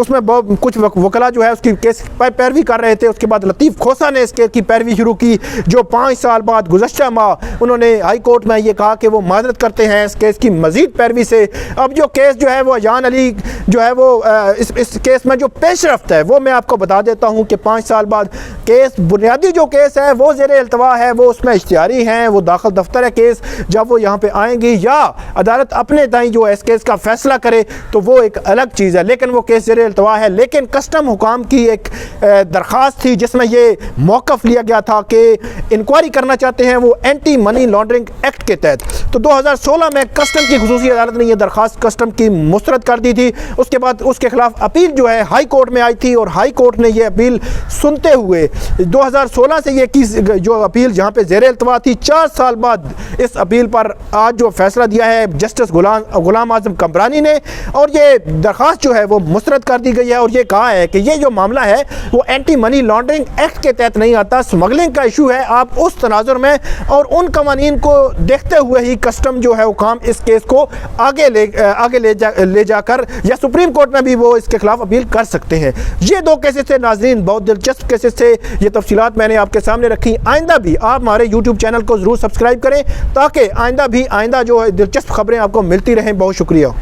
उसमें कुछ वकला जो है उसकी केस पैरवी कर रहे थे। उसके बाद लतीफ़ खोसा ने इस केस की पैरवी शुरू की, जो 5 साल बाद गुज़श्ता माह उन्होंने हाई कोर्ट में ये कहा कि वो माजरत करते हैं इस केस की मज़ीद पैरवी से। अब जो केस जो है वो अयान अली जो है वो इस केस में जो पेशरफ्त है वो मैं आपको बता देता हूँ कि 5 साल बाद केस, बुनियादी जो केस है वो ज़ेरे इल्तवा है, वो उसमें इश्तिहारी हैं, वो दाखिल दफ्तर है केस। जब वो यहाँ पे आएंगी या अदालत अपने दाई जो है इस केस का फैसला करे तो वो एक अलग चीज़ है, लेकिन वो केस ज़ेरे इल्तवा है। लेकिन कस्टम हुकाम की एक दरख्वास्त थी जिसमें ये मौक़िफ़ लिया गया था कि इंक्वायरी करना चाहते हैं वो एंटी मनी लॉन्ड्रिंग एक्ट के तहत। तो 2016 में कस्टम की खुसूसी अदालत ने ये दरख्वास्त कस्टम की मुस्तरद कर दी थी। उसके बाद उसके खिलाफ अपील जो है हाई कोर्ट में आई थी और हाई कोर्ट ने ये अपील सुनते हुए 2016 से ये की जो अपील जहाँ पे ज़ेरे इल्तवा थी, 4 साल बाद इस अपील पर आज जो फैसला दिया है जस्टिस गुलाम आज़म कमरानी ने, और ये दरख्वास्त जो है वो मुस्तरद कर दी गई है। और ये कहा है कि ये जो मामला है वो एंटी मनी लॉन्ड्रिंग एक्ट के तहत नहीं आता, स्मगलिंग का इशू है। आप उस तनाजुर में और उन कवानीन को देखते हुए ही कस्टम जो है हुकाम इस केस को आगे ले जाकर या सुप्रीम कोर्ट में भी वो इसके खिलाफ अपील कर सकते हैं। ये 2 केसेस थे नाजरीन, बहुत दिलचस्प केसेस थे। ये तफसीलात मैंने आपके सामने रखी। आइंदा भी आप हमारे यूट्यूब चैनल को ज़रूर सब्सक्राइब करें ताकि आइंदा जो है दिलचस्प खबरें आपको मिलती रहें। बहुत शुक्रिया।